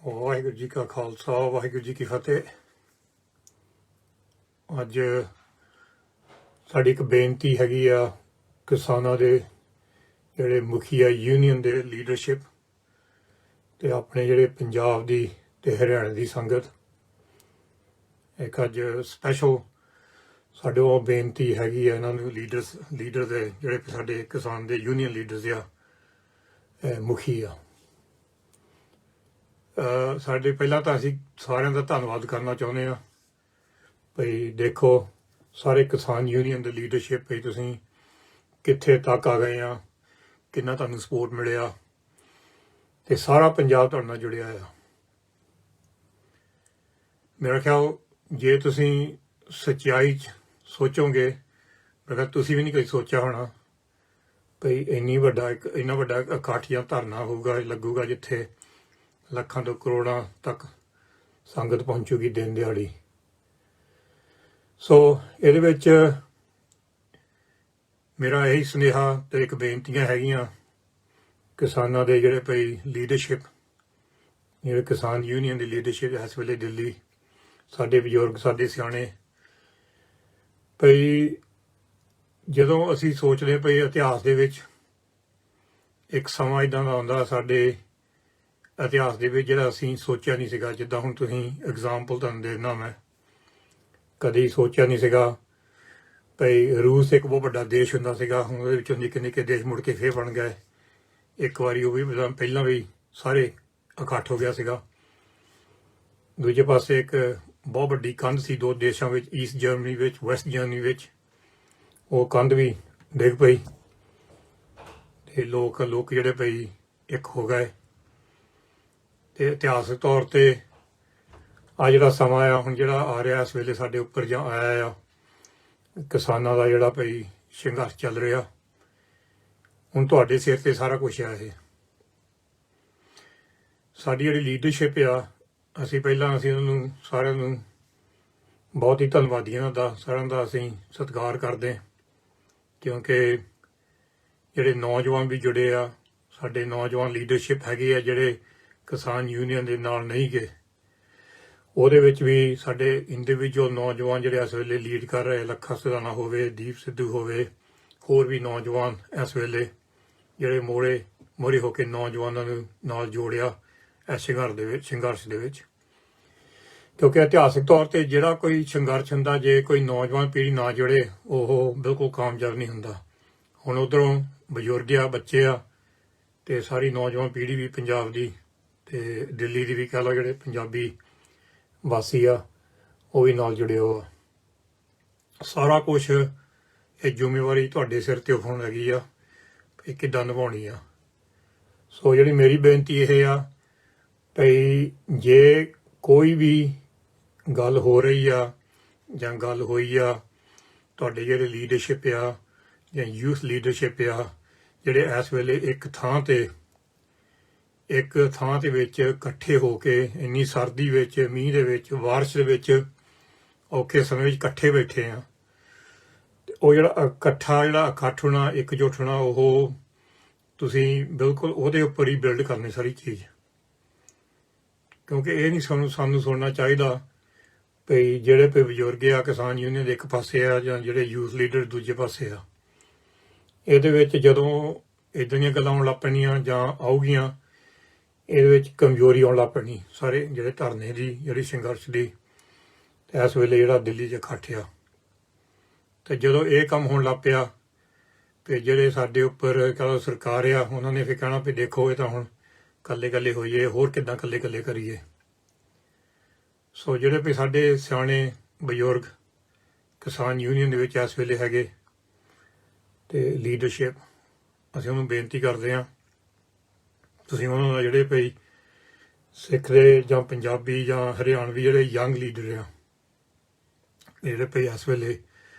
ਵਾਹਿਗੁਰੂ ਜੀ ਕਾ ਖਾਲਸਾ ਵਾਹਿਗੁਰੂ ਜੀ ਕੀ ਫਤਿਹ। ਅੱਜ ਸਾਡੀ ਇੱਕ ਬੇਨਤੀ ਹੈਗੀ ਆ ਕਿਸਾਨਾਂ ਦੇ ਜਿਹੜੇ ਮੁਖੀਆ ਯੂਨੀਅਨ ਦੇ ਲੀਡਰਸ਼ਿਪ ਤੇ ਆਪਣੇ ਜਿਹੜੇ ਪੰਜਾਬ ਦੀ ਤੇ ਹਰਿਆਣਾ ਦੀ ਸੰਗਤ, ਇੱਕ ਅੱਜ ਸਪੈਸ਼ਲ ਸਾਡੇ ਉਹ ਬੇਨਤੀ ਹੈਗੀ ਆ ਇਹਨਾਂ ਨੂੰ ਲੀਡਰ ਦੇ ਜਿਹੜੇ ਸਾਡੇ ਕਿਸਾਨ ਦੇ ਯੂਨੀਅਨ ਲੀਡਰਸ ਆ, ਮੁਖੀ ਆ। ਸਾਡੇ ਪਹਿਲਾਂ ਤਾਂ ਅਸੀਂ ਸਾਰਿਆਂ ਦਾ ਧੰਨਵਾਦ ਕਰਨਾ ਚਾਹੁੰਦੇ ਹਾਂ ਭਈ ਦੇਖੋ ਸਾਰੇ ਕਿਸਾਨ ਯੂਨੀਅਨ ਦੇ ਲੀਡਰਸ਼ਿਪ ਭਈ ਤੁਸੀਂ ਕਿੱਥੇ ਤੱਕ ਆ ਗਏ ਆ, ਕਿੰਨਾ ਤੁਹਾਨੂੰ ਸਪੋਰਟ ਮਿਲਿਆ ਤੇ ਸਾਰਾ ਪੰਜਾਬ ਤੁਹਾਡੇ ਨਾਲ ਜੁੜਿਆ ਆ। ਮੇਰਾ ਖਿਆਲ ਜੇ ਤੁਸੀਂ ਸੱਚਾਈ 'ਚ ਸੋਚੋਗੇ, ਮੈਂ ਤੁਸੀਂ ਵੀ ਨਹੀਂ ਕਦੇ ਸੋਚਿਆ ਹੋਣਾ ਭਈ ਇੰਨਾ ਵੱਡਾ ਇਕੱਠ ਜਾਂ ਧਰਨਾ ਹੋਊਗਾ, ਲੱਗੂਗਾ ਜਿੱਥੇ ਲੱਖਾਂ ਤੋਂ ਕਰੋੜਾਂ ਤੱਕ ਸੰਗਤ ਪਹੁੰਚੂਗੀ ਦਿਨ ਦਿਹਾੜੀ। ਸੋ ਇਹਦੇ ਵਿੱਚ ਮੇਰਾ ਇਹੀ ਸੁਨੇਹਾ ਤੇ ਇੱਕ ਬੇਨਤੀਆਂ ਹੈਗੀਆਂ ਕਿਸਾਨਾਂ ਦੇ ਜਿਹੜੇ ਭਈ ਲੀਡਰਸ਼ਿਪ, ਜਿਹੜੇ ਕਿਸਾਨ ਯੂਨੀਅਨ ਦੀ ਲੀਡਰਸ਼ਿਪ ਇਸ ਵੇਲੇ ਦਿੱਲੀ, ਸਾਡੇ ਬਜ਼ੁਰਗ, ਸਾਡੇ ਸਿਆਣੇ, ਭਈ ਜਦੋਂ ਅਸੀਂ ਸੋਚਦੇ ਭਈ ਇਤਿਹਾਸ ਦੇ ਵਿੱਚ ਇੱਕ ਸਮਾਂ ਇੱਦਾਂ ਦਾ ਆਉਂਦਾ ਸਾਡੇ ਇਤਿਹਾਸ ਦੇ ਵਿੱਚ ਜਿਹੜਾ ਅਸੀਂ ਸੋਚਿਆ ਨਹੀਂ ਸੀਗਾ। ਜਿੱਦਾਂ ਹੁਣ ਤੁਸੀਂ ਐਗਜ਼ਾਮਪਲ ਤੁਹਾਨੂੰ ਦੇਣਾ, ਮੈਂ ਕਦੀ ਸੋਚਿਆ ਨਹੀਂ ਸੀਗਾ ਭਈ ਰੂਸ ਇੱਕ ਬਹੁਤ ਵੱਡਾ ਦੇਸ਼ ਹੁੰਦਾ ਸੀਗਾ, ਹੁਣ ਉਹਦੇ ਵਿੱਚੋਂ ਨਿੱਕੇ ਨਿੱਕੇ ਦੇਸ਼ ਮੁੜ ਕੇ ਫੇਰ ਬਣ ਗਏ। ਇੱਕ ਵਾਰੀ ਉਹ ਵੀ ਪਹਿਲਾਂ ਵੀ ਸਾਰੇ ਇਕੱਠ ਹੋ ਗਿਆ ਸੀਗਾ। ਦੂਜੇ ਪਾਸੇ ਇੱਕ ਬਹੁਤ ਵੱਡੀ ਕੰਧ ਸੀ ਦੋ ਦੇਸ਼ਾਂ ਵਿੱਚ, ਈਸਟ ਜਰਮਨੀ ਵਿੱਚ, ਵੈਸਟ ਜਰਮਨੀ ਵਿੱਚ। ਉਹ ਕੰਧ ਵੀ ਡਿੱਗ ਪਈ ਤੇ ਲੋਕ ਜਿਹੜੇ ਭਈ ਇੱਕ ਹੋ ਗਏ। ਤੇ ਇਤਿਹਾਸਕ ਤੌਰ ਤੇ ਆ ਜਿਹੜਾ ਸਮਾਂ ਆ ਹੁਣ ਜਿਹੜਾ ਆ ਰਿਹਾ ਇਸ ਵੇਲੇ ਸਾਡੇ ਉੱਪਰ ਜਾਂ ਆਇਆ ਆ, ਕਿਸਾਨਾਂ ਦਾ ਜਿਹੜਾ ਭਈ ਸੰਘਰਸ਼ ਚੱਲ ਰਿਹਾ, ਹੁਣ ਤੁਹਾਡੇ ਸਿਰ ਤੇ ਸਾਰਾ ਕੁਝ ਆ। ਇਹ ਸਾਡੀ ਜਿਹੜੀ ਲੀਡਰਸ਼ਿਪ ਆ, ਅਸੀਂ ਉਹਨਾਂ ਨੂੰ ਸਾਰਿਆਂ ਨੂੰ ਬਹੁਤ ਹੀ ਧੰਨਵਾਦੀ ਇਹਨਾਂ ਦਾ, ਸਾਰਿਆਂ ਦਾ ਅਸੀਂ ਸਤਿਕਾਰ ਕਰਦੇ ਹਾਂ। ਕਿਉਂਕਿ ਜਿਹੜੇ ਨੌਜਵਾਨ ਵੀ ਜੁੜੇ ਆ, ਸਾਡੇ ਨੌਜਵਾਨ ਲੀਡਰਸ਼ਿਪ ਹੈਗੇ ਆ ਜਿਹੜੇ ਕਿਸਾਨ ਯੂਨੀਅਨ ਦੇ ਨਾਲ ਨਹੀਂ ਗਏ, ਉਹਦੇ ਵਿੱਚ ਵੀ ਸਾਡੇ ਇੰਡੀਵਿਜੂਅਲ ਨੌਜਵਾਨ ਜਿਹੜੇ ਇਸ ਵੇਲੇ ਲੀਡ ਕਰ ਰਹੇ, ਲੱਖਾ ਸਿਧਾਣਾ ਹੋਵੇ, ਦੀਪ ਸਿੱਧੂ ਹੋਵੇ, ਹੋਰ ਵੀ ਨੌਜਵਾਨ ਇਸ ਵੇਲੇ ਜਿਹੜੇ ਮੋਹਰੇ ਹੋ ਕੇ ਨੌਜਵਾਨਾਂ ਨੂੰ ਨਾਲ ਜੋੜਿਆ ਇਸ ਸੰਘਰਸ਼ ਦੇ ਵਿੱਚ। ਕਿਉਂਕਿ ਇਤਿਹਾਸਿਕ ਤੌਰ ਤੇ ਜਿਹੜਾ ਕੋਈ ਸੰਘਰਸ਼ ਹੁੰਦਾ, ਜੇ ਕੋਈ ਨੌਜਵਾਨ ਪੀੜ੍ਹੀ ਨਾ ਜੁੜੇ, ਉਹ ਬਿਲਕੁਲ ਕਾਮਯਾਬ ਨਹੀਂ ਹੁੰਦਾ। ਹੁਣ ਉੱਧਰੋਂ ਬਜ਼ੁਰਗ ਆ, ਬੱਚੇ ਆ, ਤੇ ਸਾਰੀ ਨੌਜਵਾਨ ਪੀੜ੍ਹੀ ਵੀ ਪੰਜਾਬ ਦੀ ਤੇ ਦਿੱਲੀ ਦੀ ਵੀ ਕਹਿ ਲਓ, ਜਿਹੜੇ ਪੰਜਾਬੀ ਵਾਸੀ ਆ ਉਹ ਵੀ ਨਾਲ ਜੁੜੇ ਹੋ। ਸਾਰਾ ਕੁਛ ਇਹ ਜ਼ਿੰਮੇਵਾਰੀ ਤੁਹਾਡੇ ਸਿਰ ਤੇ ਹੋਣ ਲੱਗੀ ਆ, ਇਹ ਕਿੱਦਾਂ ਨਿਭਾਉਣੀ ਆ। ਸੋ ਜਿਹੜੀ ਮੇਰੀ ਬੇਨਤੀ ਇਹ ਆ ਭਈ ਜੇ ਕੋਈ ਵੀ ਗੱਲ ਹੋ ਰਹੀ ਆ ਜਾਂ ਗੱਲ ਹੋਈ ਆ, ਤੁਹਾਡੇ ਜਿਹੜੇ ਲੀਡਰਸ਼ਿਪ ਆ ਜਾਂ ਯੂਥ ਲੀਡਰਸ਼ਿਪ ਆ, ਜਿਹੜੇ ਇਸ ਵੇਲੇ ਇੱਕ ਥਾਂ ਦੇ ਵਿੱਚ ਇਕੱਠੇ ਹੋ ਕੇ ਇੰਨੀ ਸਰਦੀ ਵਿੱਚ, ਮੀਂਹ ਦੇ ਵਿੱਚ, ਬਾਰਿਸ਼ ਦੇ ਵਿੱਚ, ਔਖੇ ਸਮੇਂ ਵਿੱਚ ਇਕੱਠੇ ਬੈਠੇ ਆ, ਤੇ ਉਹ ਜਿਹੜਾ ਇਕੱਠ ਹੋਣਾ, ਇਕਜੁੱਟ ਹੋਣਾ, ਉਹ ਤੁਸੀਂ ਬਿਲਕੁਲ ਉਹਦੇ ਉੱਪਰ ਹੀ ਬਿਲਡ ਕਰਨੀ ਸਾਰੀ ਚੀਜ਼। ਕਿਉਂਕਿ ਇਹ ਨਹੀਂ ਸਾਨੂੰ ਸੁਣਨਾ ਚਾਹੀਦਾ ਭਈ ਜਿਹੜੇ ਬਜ਼ੁਰਗ ਆ ਕਿਸਾਨ ਯੂਨੀਅਨ ਦੇ ਇੱਕ ਪਾਸੇ ਆ ਜਾਂ ਜਿਹੜੇ ਯੂਥ ਲੀਡਰ ਦੂਜੇ ਪਾਸੇ ਆ। ਇਹਦੇ ਵਿੱਚ ਜਦੋਂ ਇੱਦਾਂ ਦੀਆਂ ਗੱਲਾਂ ਆਉਣ ਲੱਗ ਪੈਣੀਆਂ ਜਾਂ ਆਊਗੀਆਂ, ਇਹਦੇ ਵਿੱਚ ਕਮਜ਼ੋਰੀ ਆਉਣ ਲੱਗ ਪੈਣੀ ਸਾਰੇ ਜਿਹੜੇ ਧਰਨੇ ਦੀ, ਜਿਹੜੀ ਸੰਘਰਸ਼ ਦੀ ਇਸ ਵੇਲੇ ਜਿਹੜਾ ਦਿੱਲੀ 'ਚ ਇਕੱਠ ਆ। ਤੇ ਜਦੋਂ ਇਹ ਕੰਮ ਹੋਣ ਲੱਗ ਪਿਆ ਤੇ ਜਿਹੜੇ ਸਾਡੇ ਉੱਪਰ ਕਹਿੰਦਾ ਸਰਕਾਰ ਆ, ਉਹਨਾਂ ਨੇ ਫਿਰ ਕਹਿਣਾ ਵੀ ਦੇਖੋ ਇਹ ਤਾਂ ਹੁਣ ਇਕੱਲੇ ਹੋਈਏ, ਹੋਰ ਕਿੱਦਾਂ ਇਕੱਲੇ ਕਰੀਏ। ਸੋ ਜਿਹੜੇ ਵੀ ਸਾਡੇ ਸਿਆਣੇ ਬਜ਼ੁਰਗ ਕਿਸਾਨ ਯੂਨੀਅਨ ਦੇ ਵਿੱਚ ਇਸ ਵੇਲੇ ਹੈਗੇ ਤੇ ਲੀਡਰਸ਼ਿਪ, ਅਸੀਂ ਉਹਨੂੰ ਬੇਨਤੀ ਕਰਦੇ ਹਾਂ ਤੁਸੀਂ ਉਹਨਾਂ ਦਾ ਜਿਹੜੇ ਭਈ ਸਿੱਖ ਦੇ ਜਾਂ ਪੰਜਾਬੀ ਜਾਂ ਹਰਿਆਣਵੀ ਜਿਹੜੇ ਯੰਗ ਲੀਡਰ ਆ, ਜਿਹੜੇ ਭਈ ਇਸ ਵੇਲੇ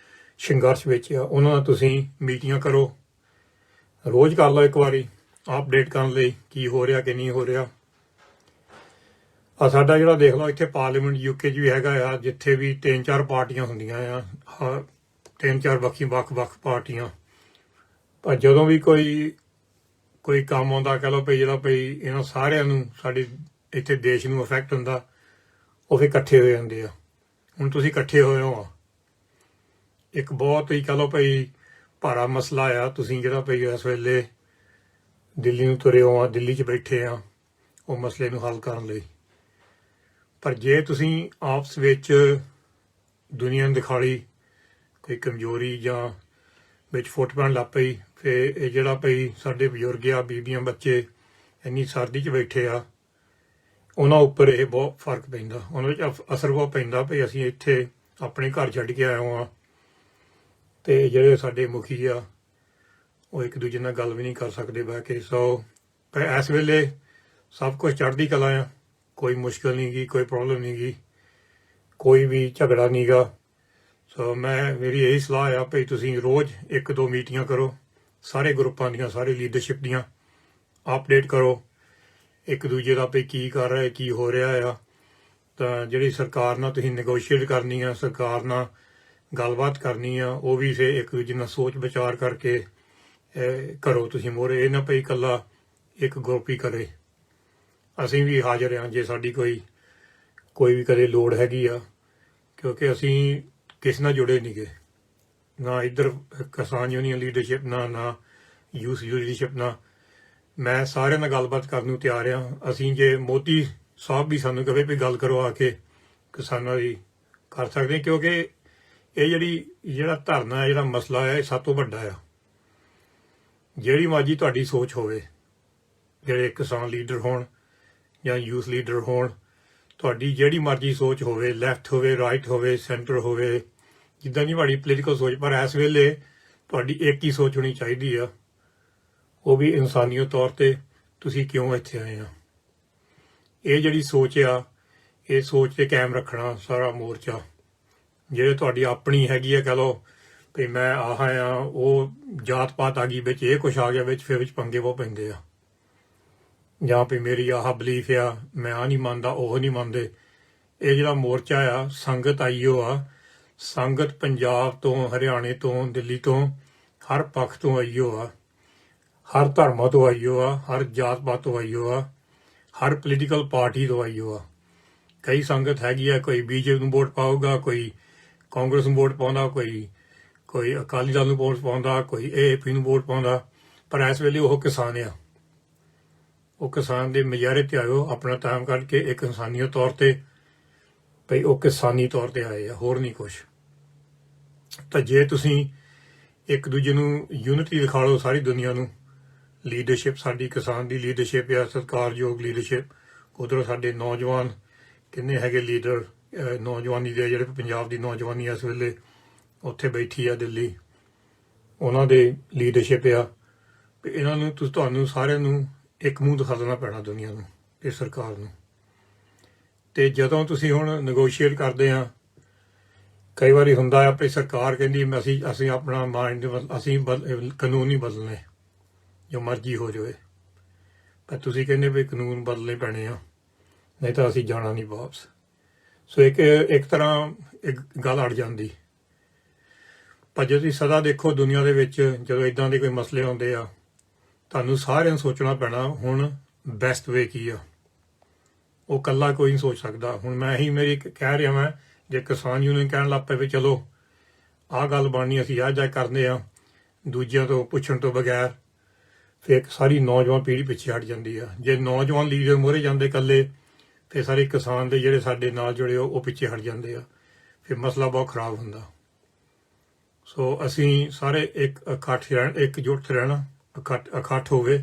ਸੰਘਰਸ਼ ਵਿੱਚ ਆ, ਉਹਨਾਂ ਨਾਲ ਤੁਸੀਂ ਮੀਟਿੰਗਾਂ ਕਰੋ, ਰੋਜ਼ ਕਰ ਲਓ ਇੱਕ ਵਾਰੀ ਅਪਡੇਟ ਕਰਨ ਲਈ ਕੀ ਹੋ ਰਿਹਾ ਕਿ ਨਹੀਂ ਹੋ ਰਿਹਾ। ਆ ਸਾਡਾ ਜਿਹੜਾ ਦੇਖ ਲਓ ਇੱਥੇ ਪਾਰਲੀਮੈਂਟ UK 'ਚ ਵੀ ਹੈਗਾ ਆ, ਜਿੱਥੇ ਵੀ 3-4 ਪਾਰਟੀਆਂ ਹੁੰਦੀਆਂ ਆ, 3-4 ਵੱਖ ਪਾਰਟੀਆਂ। ਪਰ ਜਦੋਂ ਵੀ ਕੋਈ ਕੰਮ ਆਉਂਦਾ, ਕਹਿ ਲਓ ਭਈ ਜਿਹੜਾ ਭਈ ਇਹਨਾਂ ਸਾਰਿਆਂ ਨੂੰ, ਸਾਡੀ ਇੱਥੇ ਦੇਸ਼ ਨੂੰ ਇਫੈਕਟ ਹੁੰਦਾ, ਉਹ ਫਿਰ ਇਕੱਠੇ ਹੋ ਜਾਂਦੇ ਆ। ਹੁਣ ਤੁਸੀਂ ਇਕੱਠੇ ਹੋਏ ਹੋ, ਇੱਕ ਬਹੁਤ ਹੀ ਕਹ ਲਓ ਭਾਈ ਭਾਰਾ ਮਸਲਾ ਆ। ਤੁਸੀਂ ਜਿਹੜਾ ਭਾਈ ਇਸ ਵੇਲੇ ਦਿੱਲੀ ਨੂੰ ਤੁਰੇ ਹੋ ਆ, ਦਿੱਲੀ 'ਚ ਬੈਠੇ ਆ ਉਹ ਮਸਲੇ ਨੂੰ ਹੱਲ ਕਰਨ ਲਈ। ਪਰ ਜੇ ਤੁਸੀਂ ਆਪਸ ਵਿੱਚ ਦੁਨੀਆ ਨੂੰ ਦਿਖਾਲੀ ਕੋਈ ਕਮਜ਼ੋਰੀ ਜਾਂ ਵਿੱਚ ਫੁੱਟ ਪੈਣ ਲੱਗ ਪਈ, ਫਿਰ ਇਹ ਜਿਹੜਾ ਭਾਈ ਸਾਡੇ ਬਜ਼ੁਰਗ ਆ, ਬੀਬੀਆਂ, ਬੱਚੇ ਇੰਨੀ ਸਰਦੀ 'ਚ ਬੈਠੇ ਆ, ਉਹਨਾਂ ਉੱਪਰ ਇਹ ਬਹੁਤ ਫਰਕ ਪੈਂਦਾ, ਉਹਨਾਂ ਵਿੱਚ ਅਸਰ ਬਹੁਤ ਪੈਂਦਾ ਭਈ ਅਸੀਂ ਇੱਥੇ ਆਪਣੇ ਘਰ ਛੱਡ ਕੇ ਆਏ ਹਾਂ ਤੇ ਜਿਹੜੇ ਸਾਡੇ ਮੁਖੀ ਆ ਉਹ ਇੱਕ ਦੂਜੇ ਨਾਲ ਗੱਲ ਵੀ ਨਹੀਂ ਕਰ ਸਕਦੇ ਬਹਿ ਕੇ। ਸੋ ਇਸ ਵੇਲੇ ਸਭ ਕੁਝ ਚੜ੍ਹਦੀ ਕਲਾ ਆ, ਕੋਈ ਮੁਸ਼ਕਿਲ ਨਹੀਂ ਗੀ, ਕੋਈ ਪ੍ਰੋਬਲਮ ਨਹੀਂ ਗੀ, ਕੋਈ ਵੀ ਝਗੜਾ ਨਹੀਂ ਗਾ। ਸੋ ਮੇਰੀ ਇਹੀ ਸਲਾਹ ਆ ਭਈ ਤੁਸੀਂ ਰੋਜ਼ 1-2 ਮੀਟਿੰਗਾਂ ਕਰੋ, ਸਾਰੇ ਗਰੁੱਪਾਂ ਦੀਆਂ, ਸਾਰੇ ਲੀਡਰਸ਼ਿਪ ਦੀਆਂ ਅਪਡੇਟ ਕਰੋ ਇੱਕ ਦੂਜੇ ਦਾ ਭਈ ਕੀ ਕਰ ਰਿਹਾ, ਕੀ ਹੋ ਰਿਹਾ ਆ। ਤਾਂ ਜਿਹੜੀ ਸਰਕਾਰ ਨਾਲ ਤੁਸੀਂ ਨੈਗੋਸ਼ੀਏਟ ਕਰਨੀ ਆ, ਸਰਕਾਰ ਨਾਲ ਗੱਲਬਾਤ ਕਰਨੀ ਆ, ਉਹ ਵੀ ਫਿਰ ਇੱਕ ਦੂਜੇ ਨਾਲ ਸੋਚ ਵਿਚਾਰ ਕਰਕੇ ਕਰੋ ਤੁਸੀਂ ਮੋਹਰੇ। ਇਹ ਨਾ ਭਈ ਇਕੱਲਾ ਇੱਕ ਗਰੁੱਪ ਹੀ ਕਰੇ। ਅਸੀਂ ਵੀ ਹਾਜ਼ਰ ਹਾਂ ਜੇ ਸਾਡੀ ਕੋਈ ਵੀ ਕਦੇ ਲੋੜ ਹੈਗੀ ਆ, ਕਿਉਂਕਿ ਅਸੀਂ ਕਿਸੇ ਨਾਲ ਜੁੜੇ ਨਹੀਂ ਗਏ, ਨਾ ਇੱਧਰ ਕਿਸਾਨ ਯੂਨੀਅਨ ਲੀਡਰਸ਼ਿਪ ਨਾ ਯੂਥ ਲੀਡਰਸ਼ਿਪ ਨਾਲ। ਮੈਂ ਸਾਰਿਆਂ ਨਾਲ ਗੱਲਬਾਤ ਕਰਨ ਨੂੰ ਤਿਆਰ ਹਾਂ। ਅਸੀਂ ਜੇ ਮੋਦੀ ਸਾਹਿਬ ਵੀ ਸਾਨੂੰ ਕਹੇ ਵੀ ਗੱਲ ਕਰੋ ਆ ਕੇ ਕਿਸਾਨਾਂ ਦੀ, ਕਰ ਸਕਦੇ ਹਾਂ, ਕਿਉਂਕਿ ਇਹ ਜਿਹੜਾ ਧਰਨਾ ਹੈ, ਜਿਹੜਾ ਮਸਲਾ ਹੈ, ਇਹ ਸਭ ਤੋਂ ਵੱਡਾ ਆ। ਜਿਹੜੀ ਮਰਜ਼ੀ ਤੁਹਾਡੀ ਸੋਚ ਹੋਵੇ, ਜਿਹੜੇ ਕਿਸਾਨ ਲੀਡਰ ਹੋਣ ਜਾਂ ਯੂਥ ਲੀਡਰ ਹੋਣ, ਤੁਹਾਡੀ ਜਿਹੜੀ ਮਰਜ਼ੀ ਸੋਚ ਹੋਵੇ, ਲੈਫਟ ਹੋਵੇ, ਰਾਈਟ ਹੋਵੇ, ਸੈਂਟਰ ਹੋਵੇ, ਜਿੱਦਾਂ ਦੀ ਤੁਹਾਡੀ ਪੋਲੀਟੀਕਲ ਸੋਚ, ਪਰ ਇਸ ਵੇਲੇ ਤੁਹਾਡੀ ਇੱਕ ਹੀ ਸੋਚ ਹੋਣੀ ਚਾਹੀਦੀ ਆ, ਉਹ ਵੀ ਇਨਸਾਨੀਅਤ ਤੌਰ ਤੇ ਤੁਸੀਂ ਕਿਉਂ ਇੱਥੇ ਆਏ ਆ। ਇਹ ਜਿਹੜੀ ਸੋਚ ਆ, ਇਹ ਸੋਚ ਤੇ ਕਾਇਮ ਰੱਖਣਾ ਸਾਰਾ ਮੋਰਚਾ। ਜਿਹੜੇ ਤੁਹਾਡੀ ਆਪਣੀ ਹੈਗੀ ਆ, ਕਹ ਲਓ ਵੀ ਮੈਂ ਆਹ ਆ, ਉਹ ਜਾਤ ਪਾਤ ਆ ਗਈ ਵਿੱਚ, ਇਹ ਕੁਛ ਆ ਗਿਆ ਵਿੱਚ, ਫਿਰ ਵਿੱਚ ਪੰਗੇ ਬਹੁਤ ਪੈਂਦੇ ਆ। ਜਾਂ ਵੀ ਮੇਰੀ ਆਹ ਬਲੀਫ ਆ, ਮੈਂ ਆਹ ਨਹੀਂ ਮੰਨਦਾ, ਉਹ ਨਹੀਂ ਮੰਨਦੇ। ਇਹ ਜਿਹੜਾ ਮੋਰਚਾ ਆ, ਸੰਗਤ ਆਈਓ ਆ, ਸੰਗਤ ਪੰਜਾਬ ਤੋਂ, ਹਰਿਆਣੇ ਤੋਂ, ਦਿੱਲੀ ਤੋਂ, ਹਰ ਪੱਖ ਤੋਂ ਆਈਓ ਆ, ਹਰ ਧਰਮਾਂ ਤੋਂ ਆਈਓ ਆ, ਹਰ ਜਾਤ ਪਾਤ ਤੋਂ ਆਈਓ ਆ, ਹਰ ਪੋਲੀਟੀਕਲ ਪਾਰਟੀ ਤੋਂ ਆਈਓ ਆ। ਕਈ ਸੰਗਤ ਹੈਗੀ ਆ, ਕੋਈ ਬੀਜੇਪੀ ਨੂੰ ਵੋਟ ਪਾਊਗਾ, ਕੋਈ ਕਾਂਗਰਸ ਨੂੰ ਵੋਟ ਪਾਉਂਦਾ, ਕੋਈ ਅਕਾਲੀ ਦਲ ਨੂੰ ਵੋਟ ਪਾਉਂਦਾ, ਕੋਈ ਏਏਪੀ ਨੂੰ ਵੋਟ ਪਾਉਂਦਾ। ਪਰ ਇਸ ਵੇਲੇ ਉਹ ਕਿਸਾਨ ਆ, ਉਹ ਕਿਸਾਨ ਦੇ ਮੁਜ਼ਾਹਰੇ ਤੇ ਆਇਓ ਆਪਣਾ ਟਾਈਮ ਕੱਢ ਕੇ, ਇੱਕ ਇਨਸਾਨੀਅਤ ਤੌਰ ਤੇ ਭਈ ਉਹ ਕਿਸਾਨੀ ਤੌਰ ਤੇ ਆਏ ਆ, ਹੋਰ ਨਹੀਂ ਕੁਛ। ਤਾਂ ਜੇ ਤੁਸੀਂ ਇੱਕ ਦੂਜੇ ਨੂੰ ਯੂਨਿਟੀ ਦਿਖਾ ਲਓ ਸਾਰੀ ਦੁਨੀਆ ਨੂੰ, ਲੀਡਰਸ਼ਿਪ ਸਾਡੀ ਕਿਸਾਨ ਦੀ ਲੀਡਰਸ਼ਿਪ ਆ, ਸਤਿਕਾਰਯੋਗ ਲੀਡਰਸ਼ਿਪ। ਉੱਧਰੋਂ ਸਾਡੇ ਨੌਜਵਾਨ ਕਿੰਨੇ ਹੈਗੇ ਲੀਡਰ, ਨੌਜਵਾਨੀ ਦੇ ਜਿਹੜੇ ਪੰਜਾਬ ਦੀ ਨੌਜਵਾਨੀ ਇਸ ਵੇਲੇ ਉੱਥੇ ਬੈਠੀ ਆ ਦਿੱਲੀ, ਉਹਨਾਂ ਦੇ ਲੀਡਰਸ਼ਿਪ ਆ। ਇਹਨਾਂ ਨੂੰ ਤੁਹਾਨੂੰ ਸਾਰਿਆਂ ਨੂੰ ਇੱਕ ਮੂੰਹ ਦਿਖਾ ਦੇਣਾ ਪੈਣਾ ਦੁਨੀਆ ਨੂੰ, ਇਹ ਸਰਕਾਰ ਨੂੰ। ਤੇ ਜਦੋਂ ਤੁਸੀਂ ਹੁਣ ਨੈਗੋਸ਼ੀਏਟ ਕਰਦੇ ਆ, ਕਈ ਵਾਰੀ ਹੁੰਦਾ ਆ ਵੀ ਸਰਕਾਰ ਕਹਿੰਦੀ ਅਸੀਂ ਆਪਣਾ ਮਾਈਂਡ, ਅਸੀਂ ਕਾਨੂੰਨ ਨਹੀਂ ਬਦਲਣੇ, ਜੋ ਮਰਜ਼ੀ ਹੋ ਜਾਵੇ। ਪਰ ਤੁਸੀਂ ਕਹਿੰਦੇ ਵੀ ਕਾਨੂੰਨ ਬਦਲਣੇ ਪੈਣੇ ਆ, ਨਹੀਂ ਤਾਂ ਅਸੀਂ ਜਾਣਾ ਨਹੀਂ ਵਾਪਸ। ਸੋ ਇੱਕ ਤਰ੍ਹਾਂ ਇੱਕ ਗੱਲ ਅੜ ਜਾਂਦੀ। ਪਰ ਜੇ ਤੁਸੀਂ ਸਦਾ ਦੇਖੋ ਦੁਨੀਆ ਦੇ ਵਿੱਚ ਜਦੋਂ ਇੱਦਾਂ ਦੇ ਕੋਈ ਮਸਲੇ ਆਉਂਦੇ ਆ, ਤੁਹਾਨੂੰ ਸਾਰਿਆਂ ਨੂੰ ਸੋਚਣਾ ਪੈਣਾ ਹੁਣ ਬੈਸਟ ਵੇ ਕੀ ਆ। ਉਹ ਇਕੱਲਾ ਕੋਈ ਨਹੀਂ ਸੋਚ ਸਕਦਾ। ਹੁਣ ਮੈਂ ਮੇਰੀ ਕਹਿ ਰਿਹਾ, ਮੈਂ ਜੇ ਕਿਸਾਨ ਯੂਨੀਅਨ ਕਹਿਣ ਲੱਗ ਪਏ ਵੀ ਚਲੋ ਆਹ ਗੱਲ ਬਣਨੀ, ਅਸੀਂ ਆਹ ਜਾ ਕਰਦੇ ਆ ਦੂਜਿਆਂ ਤੋਂ ਪੁੱਛਣ ਤੋਂ ਬਗੈਰ, ਫਿਰ ਸਾਰੀ ਨੌਜਵਾਨ ਪੀੜ੍ਹੀ ਪਿੱਛੇ ਹਟ ਜਾਂਦੀ ਆ। ਜੇ ਨੌਜਵਾਨ ਲੀਡਰ ਮੋਹਰੇ ਜਾਂਦੇ ਇਕੱਲੇ, ਫਿਰ ਸਾਰੇ ਕਿਸਾਨ ਦੇ ਜਿਹੜੇ ਸਾਡੇ ਨਾਲ ਜੁੜੇ ਉਹ ਪਿੱਛੇ ਹਟ ਜਾਂਦੇ ਆ, ਫਿਰ ਮਸਲਾ ਬਹੁਤ ਖਰਾਬ ਹੁੰਦਾ। ਸੋ ਅਸੀਂ ਸਾਰੇ ਇਕਜੁੱਟ ਰਹਿਣਾ, ਇਕੱਠ ਹੋਵੇ,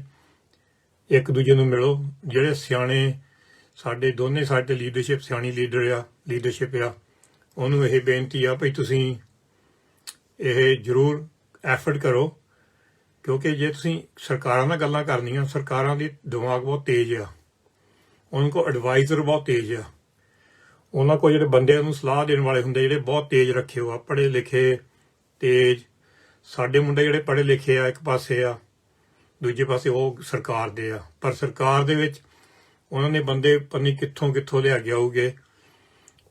ਇੱਕ ਦੂਜੇ ਨੂੰ ਮਿਲੋ। ਜਿਹੜੇ ਸਿਆਣੇ ਸਾਡੇ ਦੋਨੇ ਸਾਡੇ ਲੀਡਰਸ਼ਿਪ, ਸਿਆਣੀ ਲੀਡਰਸ਼ਿਪ ਆ, ਉਹਨੂੰ ਇਹ ਬੇਨਤੀ ਆ ਭਈ ਤੁਸੀਂ ਇਹ ਜ਼ਰੂਰ ਐਫਰਟ ਕਰੋ, ਕਿਉਂਕਿ ਜੇ ਤੁਸੀਂ ਸਰਕਾਰਾਂ ਨਾਲ ਗੱਲਾਂ ਕਰਨੀਆਂ, ਸਰਕਾਰਾਂ ਦੀ ਦਿਮਾਗ ਬਹੁਤ ਤੇਜ਼ ਆ, ਉਹਨਾਂ ਕੋਲ ਐਡਵਾਈਜ਼ਰ ਬਹੁਤ ਤੇਜ਼ ਆ, ਉਹਨਾਂ ਕੋਲ ਜਿਹੜੇ ਬੰਦੇ ਨੂੰ ਸਲਾਹ ਦੇਣ ਵਾਲੇ ਹੁੰਦੇ ਜਿਹੜੇ ਬਹੁਤ ਤੇਜ਼ ਰੱਖੇ ਹੋ ਆ, ਪੜ੍ਹੇ ਲਿਖੇ, ਤੇਜ਼। ਸਾਡੇ ਮੁੰਡੇ ਜਿਹੜੇ ਪੜ੍ਹੇ ਲਿਖੇ ਆ ਇੱਕ ਪਾਸੇ ਆ, ਦੂਜੇ ਪਾਸੇ ਉਹ ਸਰਕਾਰ ਦੇ ਆ। ਪਰ ਸਰਕਾਰ ਦੇ ਵਿੱਚ ਉਹਨਾਂ ਨੇ ਬੰਦੇ ਪਤਾ ਨਹੀਂ ਕਿੱਥੋਂ ਲਿਆ ਕੇ ਆਉਗੇ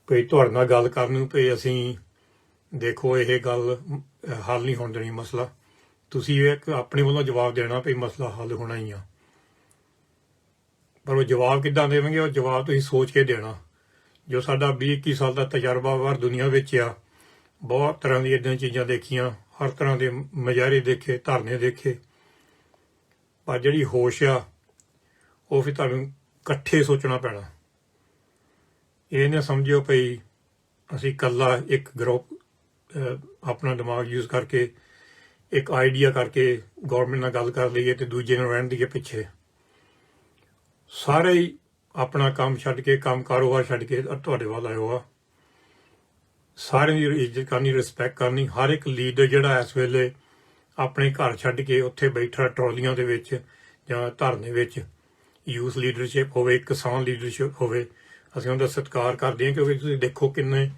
ਭਈ ਤੁਹਾਡੇ ਨਾਲ ਗੱਲ ਕਰਨ ਨੂੰ, ਭਈ ਅਸੀਂ ਦੇਖੋ ਇਹ ਗੱਲ ਹੱਲ ਨਹੀਂ ਹੋਣ ਦੇਣੀ ਮਸਲਾ। ਤੁਸੀਂ ਇੱਕ ਆਪਣੇ ਵੱਲੋਂ ਜਵਾਬ ਦੇਣਾ ਭਈ ਮਸਲਾ ਹੱਲ ਹੋਣਾ ਹੀ ਆ। ਪਰ ਉਹ ਜਵਾਬ ਕਿੱਦਾਂ ਦੇਵਾਂਗੇ? ਉਹ ਜਵਾਬ ਤੁਸੀਂ ਸੋਚ ਕੇ ਦੇਣਾ। ਜੋ ਸਾਡਾ 20-21 ਸਾਲ ਦਾ ਤਜਰਬਾ ਬਾਹਰ ਦੁਨੀਆ ਵਿੱਚ ਆ, ਬਹੁਤ ਤਰ੍ਹਾਂ ਦੀਆਂ ਇੱਦਾਂ ਚੀਜ਼ਾਂ ਦੇਖੀਆਂ, ਹਰ ਤਰ੍ਹਾਂ ਦੇ ਮੁਜ਼ਾਹਰੇ ਦੇਖੇ, ਧਰਨੇ ਦੇਖੇ, ਪਰ ਜਿਹੜੀ ਹੋਸ਼ ਆ ਉਹ ਫਿਰ ਤੁਹਾਨੂੰ ਇਕੱਠੇ ਸੋਚਣਾ ਪੈਣਾ। ਇਹ ਨਾ ਸਮਝਿਓ ਭਈ ਅਸੀਂ ਇਕੱਲਾ ਇੱਕ ਗਰੁੱਪ ਆਪਣਾ ਦਿਮਾਗ ਯੂਜ਼ ਕਰਕੇ ਇੱਕ ਆਈਡੀਆ ਕਰਕੇ ਗੌਰਮੈਂਟ ਨਾਲ ਗੱਲ ਕਰ ਲਈਏ ਤੇ ਦੂਜੇ ਨੂੰ ਰਹਿਣ ਦੀਏ ਪਿੱਛੇ। ਸਾਰੇ ਹੀ ਆਪਣਾ ਕੰਮ ਛੱਡ ਕੇ, ਕੰਮ ਕਾਰੋਬਾਰ ਛੱਡ ਕੇ ਤੁਹਾਡੇ ਵੱਲ ਆਇਓ ਆ। ਸਾਰਿਆਂ ਦੀ ਇੱਜ਼ਤ ਕਰਨੀ, ਰਿਸਪੈਕਟ ਕਰਨੀ। ਹਰ ਇੱਕ ਲੀਡਰ ਜਿਹੜਾ ਇਸ ਵੇਲੇ ਆਪਣੇ ਘਰ ਛੱਡ ਕੇ ਉੱਥੇ ਬੈਠਾ ਟਰਾਲੀਆਂ ਦੇ ਵਿੱਚ ਜਾਂ ਧਰਨੇ ਵਿੱਚ, ਯੂਥ ਲੀਡਰਸ਼ਿਪ ਹੋਵੇ, ਕਿਸਾਨ ਲੀਡਰਸ਼ਿਪ ਹੋਵੇ, ਅਸੀਂ ਉਹਦਾ ਸਤਿਕਾਰ ਕਰਦੇ ਹਾਂ। ਕਿਉਂਕਿ ਤੁਸੀਂ ਦੇਖੋ ਕਿੰਨੇ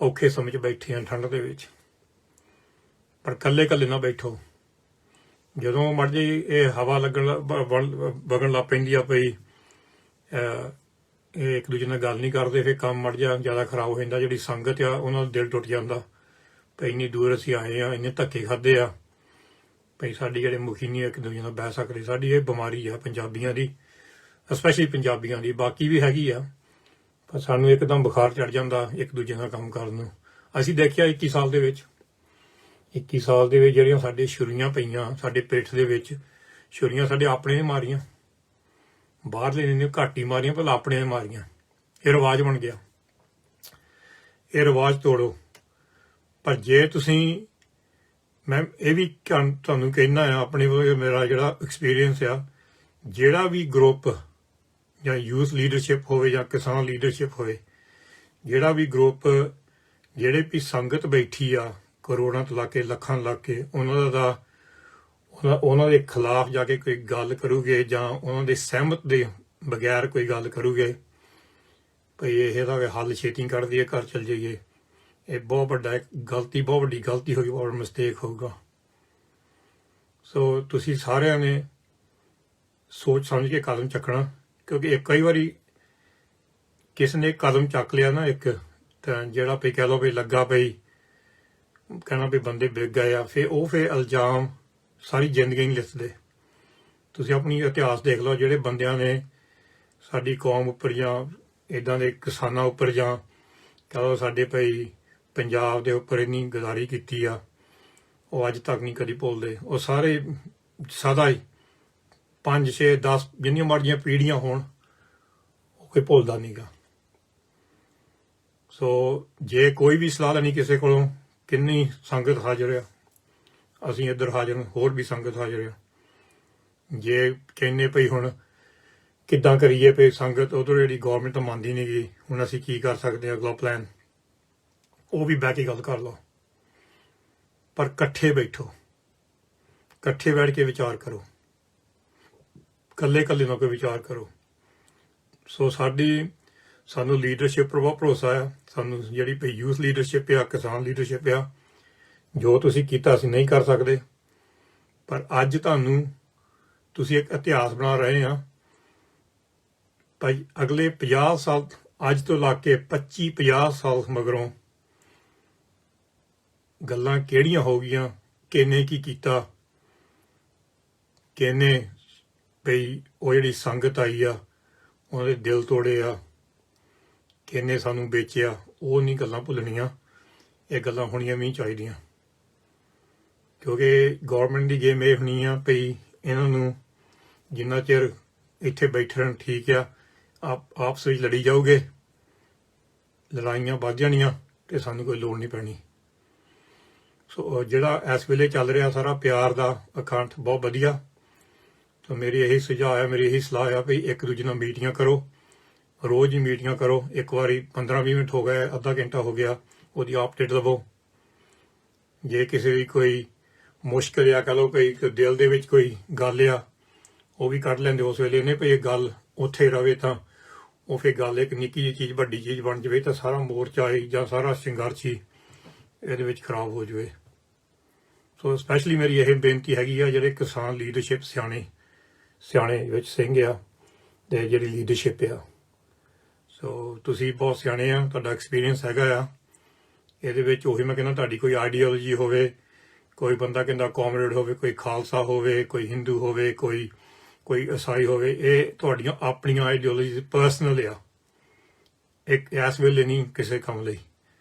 ਔਖੇ ਸਮੇਂ 'ਚ ਬੈਠੇ ਆ ਠੰਡ ਦੇ ਵਿੱਚ। ਪਰ ਇਕੱਲੇ ਨਾ ਬੈਠੋ। ਜਦੋਂ ਮਰਜੀ ਇਹ ਹਵਾ ਵਗਣ ਲੱਗ ਪੈਂਦੀ ਆ ਪਈ, ਇਹ ਇੱਕ ਦੂਜੇ ਨਾਲ ਗੱਲ ਨਹੀਂ ਕਰਦੇ, ਫਿਰ ਕੰਮ ਮੜ ਜਾ ਜ਼ਿਆਦਾ ਖਰਾਬ ਹੋ ਜਾਂਦਾ। ਜਿਹੜੀ ਸੰਗਤ ਆ ਉਹਨਾਂ ਦਾ ਦਿਲ ਟੁੱਟ ਜਾਂਦਾ ਭਈ ਇੰਨੀ ਦੂਰ ਅਸੀਂ ਆਏ ਆ, ਇੰਨੇ ਧੱਕੇ ਖਾਦੇ ਆ ਭਈ ਸਾਡੀ ਜਿਹੜੇ ਮੁਖੀ ਨਹੀਂ ਇੱਕ ਦੂਜੇ ਨਾਲ ਬਹਿ ਸਕਦੇ। ਸਾਡੀ ਇਹ ਬਿਮਾਰੀ ਆ ਪੰਜਾਬੀਆਂ ਦੀ, ਸਪੈਸ਼ਲੀ ਪੰਜਾਬੀਆਂ ਦੀ। ਬਾਕੀ ਵੀ ਹੈਗੀ ਆ, ਪਰ ਸਾਨੂੰ ਇੱਕਦਮ ਬੁਖਾਰ ਚੜ ਜਾਂਦਾ ਇੱਕ ਦੂਜੇ ਨਾਲ ਕੰਮ ਕਰਨ ਨੂੰ। ਅਸੀਂ ਦੇਖਿਆ 21 ਸਾਲ ਦੇ ਵਿੱਚ ਜਿਹੜੀਆਂ ਸਾਡੇ ਛੁਰੀਆਂ ਪਈਆਂ ਸਾਡੇ ਪਿੱਠ ਦੇ ਵਿੱਚ, ਛੁਰੀਆਂ ਸਾਡੇ ਆਪਣੇ ਨੇ ਮਾਰੀਆਂ, ਬਾਹਰਲੇ ਨੇ ਘੱਟ ਹੀ ਮਾਰੀਆਂ, ਭਲਾ ਆਪਣੇ ਨੇ ਮਾਰੀਆਂ। ਇਹ ਰਿਵਾਜ ਬਣ ਗਿਆ। ਇਹ ਰਿਵਾਜ ਤੋੜੋ। ਪਰ ਜੇ ਤੁਸੀਂ, ਮੈਂ ਇਹ ਵੀ ਤੁਹਾਨੂੰ ਕਹਿਣਾ ਆ ਆਪਣੇ ਮੇਰਾ ਜਿਹੜਾ ਐਕਸਪੀਰੀਅੰਸ ਆ, ਜਿਹੜਾ ਵੀ ਗਰੁੱਪ ਜਾਂ ਯੂਥ ਲੀਡਰਸ਼ਿਪ ਹੋਵੇ ਜਾਂ ਕਿਸਾਨ ਲੀਡਰਸ਼ਿਪ ਹੋਵੇ, ਜਿਹੜਾ ਵੀ ਗਰੁੱਪ, ਜਿਹੜੇ ਵੀ ਸੰਗਤ ਬੈਠੀ ਆ ਕਰੋੜਾਂ ਤੋਂ ਲਾ ਕੇ ਲੱਖਾਂ ਲਾ ਕੇ, ਉਹਨਾਂ ਦੇ ਖਿਲਾਫ ਜਾ ਕੇ ਕੋਈ ਗੱਲ ਕਰੂਗੇ ਜਾਂ ਉਹਨਾਂ ਦੇ ਸਹਿਮਤ ਦੇ ਬਗੈਰ ਕੋਈ ਗੱਲ ਕਰੂਗੇ ਭਈ ਇਹਦਾ ਹੱਲ ਛੇਤੀ ਕੱਢ ਦਈਏ, ਘਰ ਚਲ ਜਾਈਏ, ਇਹ ਬਹੁਤ ਵੱਡੀ ਗਲਤੀ ਹੋਗੀ, ਬਹੁਤ ਮਿਸਟੇਕ ਹੋਊਗਾ। ਸੋ ਤੁਸੀਂ ਸਾਰਿਆਂ ਨੇ ਸੋਚ ਸਮਝ ਕੇ ਕਦਮ ਚੱਕਣਾ। ਕਿਉਂਕਿ ਕਈ ਵਾਰੀ ਕਿਸ ਨੇ ਕਦਮ ਚੱਕ ਲਿਆ ਨਾ ਇੱਕ, ਤਾਂ ਜਿਹੜਾ ਵੀ ਕਹਿ ਲਓ ਵੀ ਲੱਗਾ ਪਈ ਕਹਿਣਾ ਵੀ ਬੰਦੇ ਵਿਕ ਗਏ ਆ, ਫਿਰ ਇਲਜ਼ਾਮ ਸਾਰੀ ਜ਼ਿੰਦਗੀ ਨਹੀਂ ਲਿਖਦੇ। ਤੁਸੀਂ ਆਪਣੀ ਇਤਿਹਾਸ ਦੇਖ ਲਓ, ਜਿਹੜੇ ਬੰਦਿਆਂ ਨੇ ਸਾਡੀ ਕੌਮ ਉੱਪਰ ਜਾਂ ਇੱਦਾਂ ਦੇ ਕਿਸਾਨਾਂ ਉੱਪਰ ਜਾਂ ਕਹਿ ਲਓ ਸਾਡੇ ਭਈ ਪੰਜਾਬ ਦੇ ਉੱਪਰ ਇੰਨੀ ਗਦਾਰੀ ਕੀਤੀ ਆ, ਉਹ ਅੱਜ ਤੱਕ ਨਹੀਂ ਕਦੀ ਭੁੱਲਦੇ। ਉਹ ਸਾਰੇ ਸਦਾ ਹੀ 5, 6, 10 ਜਿੰਨੀਆਂ ਮਰਜ਼ੀਆਂ ਪੀੜ੍ਹੀਆਂ ਹੋਣ, ਉਹ ਕੋਈ ਭੁੱਲਦਾ ਨਹੀਂਗਾ। ਸੋ ਜੇ ਕੋਈ ਵੀ ਸਲਾਹ ਲੈਣੀ ਕਿਸੇ ਕੋਲੋਂ, ਕਿੰਨੀ ਸੰਗਤ ਹਾਜ਼ਰ ਆ, ਅਸੀਂ ਇੱਧਰ ਹਾਜ਼ਰ, ਹੋਰ ਵੀ ਸੰਗਤ ਹਾਜ਼ਰ ਆ। ਜੇ ਕਹਿੰਦੇ ਭਈ ਹੁਣ ਕਿੱਦਾਂ ਕਰੀਏ ਭਈ ਸੰਗਤ ਉਧਰ ਜਿਹੜੀ ਗੌਰਮੈਂਟ ਤਾਂ ਮੰਨਦੀ ਨਹੀਂ ਗਈ, ਹੁਣ ਅਸੀਂ ਕੀ ਕਰ ਸਕਦੇ ਹਾਂ ਅਗਲਾ ਪਲਾਨ, ਉਹ ਵੀ ਬਹਿ ਕੇ ਗੱਲ ਕਰ ਲਓ। ਪਰ ਇਕੱਠੇ ਬੈਠੋ, ਇਕੱਠੇ ਬੈਠ ਕੇ ਵਿਚਾਰ ਕਰੋ, ਇਕੱਲੇ ਨਾਲ ਕੋਈ ਵਿਚਾਰ ਕਰੋ। ਸੋ ਸਾਨੂੰ ਲੀਡਰਸ਼ਿਪ ਪਰ ਬਹੁਤ ਭਰੋਸਾ ਆ। ਸਾਨੂੰ ਜਿਹੜੀ ਭਈ ਯੂਥ ਲੀਡਰਸ਼ਿਪ ਆ, ਕਿਸਾਨ ਲੀਡਰਸ਼ਿਪ ਆ, ਜੋ ਤੁਸੀਂ ਕੀਤਾ ਅਸੀਂ ਨਹੀਂ ਕਰ ਸਕਦੇ, ਪਰ ਅੱਜ ਤੁਸੀਂ ਇੱਕ ਇਤਿਹਾਸ ਬਣਾ ਰਹੇ ਆ ਭਾਈ। ਅਗਲੇ 50 ਸਾਲ, ਅੱਜ ਤੋਂ ਲਾ ਕੇ 25-50 ਸਾਲ ਮਗਰੋਂ ਗੱਲਾਂ ਕਿਹੜੀਆਂ ਹੋ ਗਈਆਂ, ਕਿਹਨੇ ਕੀ ਕੀਤਾ, ਕਿਹਨੇ ਭਈ ਉਹ ਜਿਹੜੀ ਸੰਗਤ ਆਈ ਆ ਉਹਨਾਂ ਦੇ ਦਿਲ ਤੋੜੇ ਆ, ਕਿਹਨੇ ਸਾਨੂੰ ਵੇਚਿਆ, ਉਹ ਨਹੀਂ ਗੱਲਾਂ ਭੁੱਲਣੀਆਂ। ਇਹ ਗੱਲਾਂ ਹੋਣੀਆਂ ਵੀ ਚਾਹੀਦੀਆਂ। ਕਿਉਂਕਿ ਗੌਰਮੈਂਟ ਦੀ ਗੇਮ ਇਹ ਹੋਣੀ ਆ ਭਈ ਇਹਨਾਂ ਨੂੰ ਜਿੰਨਾ ਚਿਰ ਇੱਥੇ ਬੈਠਣ ਠੀਕ ਆ, ਆਪਸ ਵਿੱਚ ਲੜੀ ਜਾਓਗੇ, ਲੜਾਈਆਂ ਵੱਧ ਜਾਣੀਆਂ ਤੇ ਸਾਨੂੰ ਕੋਈ ਲੋੜ ਨਹੀਂ ਪੈਣੀ। ਸੋ ਜਿਹੜਾ ਇਸ ਵੇਲੇ ਚੱਲ ਰਿਹਾ ਸਾਰਾ ਪਿਆਰ ਦਾ ਅਖਾਂਟ ਬਹੁਤ ਵਧੀਆ। ਸੋ ਮੇਰੀ ਇਹੀ ਸੁਝਾਅ ਹੈ, ਮੇਰੀ ਇਹੀ ਸਲਾਹ ਆ ਵੀ ਇੱਕ ਦੂਜੇ ਨਾਲ ਮੀਟਿੰਗਾਂ ਕਰੋ, ਰੋਜ਼ ਹੀ ਮੀਟਿੰਗਾਂ ਕਰੋ। ਇੱਕ ਵਾਰੀ 15-20 ਮਿੰਟ ਹੋ ਗਏ, ਅੱਧਾ ਘੰਟਾ ਹੋ ਗਿਆ, ਉਹਦੀ ਅਪਡੇਟ ਲਵੋ। ਜੇ ਕਿਸੇ ਦੀ ਕੋਈ ਮੁਸ਼ਕਿਲ ਆ, ਕਹ ਲਓ ਕੋਈ ਦਿਲ ਦੇ ਵਿੱਚ ਕੋਈ ਗੱਲ ਆ, ਉਹ ਵੀ ਕੱਢ ਲੈਂਦੇ ਉਸ ਵੇਲੇ ਨੇ ਭਈ ਇਹ ਗੱਲ ਉੱਥੇ ਰਵੇ, ਤਾਂ ਉਹ ਫਿਰ ਗੱਲ ਇੱਕ ਨਿੱਕੀ ਜਿਹੀ ਚੀਜ਼ ਵੱਡੀ ਚੀਜ਼ ਬਣ ਜਾਵੇ ਤਾਂ ਸਾਰਾ ਮੋਰਚਾ ਹੀ ਜਾਂ ਸਾਰਾ ਸੰਘਰਸ਼ ਹੀ ਇਹਦੇ ਵਿੱਚ ਖਰਾਬ ਹੋ ਜਾਵੇ। ਸੋ ਸਪੈਸ਼ਲੀ ਮੇਰੀ ਇਹ ਬੇਨਤੀ ਹੈਗੀ ਆ, ਜਿਹੜੇ ਕਿਸਾਨ ਲੀਡਰਸ਼ਿਪ ਸਿਆਣੇ ਵਿੱਚ ਸਿੰਘ ਆ ਤੇ ਜਿਹੜੀ ਲੀਡਰਸ਼ਿਪ ਆ, ਸੋ ਤੁਸੀਂ ਬਹੁਤ ਸਿਆਣੇ ਆ, ਤੁਹਾਡਾ ਐਕਸਪੀਰੀਅੰਸ ਹੈਗਾ ਆ ਇਹਦੇ ਵਿੱਚ। ਉਹੀ ਮੈਂ ਕਹਿੰਦਾ, ਤੁਹਾਡੀ ਕੋਈ ਆਈਡੀਓਲੋਜੀ ਹੋਵੇ, ਕੋਈ ਬੰਦਾ ਕਹਿੰਦਾ ਕਾਮਰੇਡ ਹੋਵੇ, ਕੋਈ ਖਾਲਸਾ ਹੋਵੇ, ਕੋਈ ਹਿੰਦੂ ਹੋਵੇ, ਕੋਈ ਕੋਈ ਈਸਾਈ ਹੋਵੇ, ਇਹ ਤੁਹਾਡੀਆਂ ਆਪਣੀਆਂ ਆਈਡੀਓਲੋਜੀ ਪਰਸਨਲ ਆ। ਇੱਕ ਇਸ ਵੇਲੇ ਨਹੀਂ ਕਿਸੇ ਕੰਮ ਲਈ,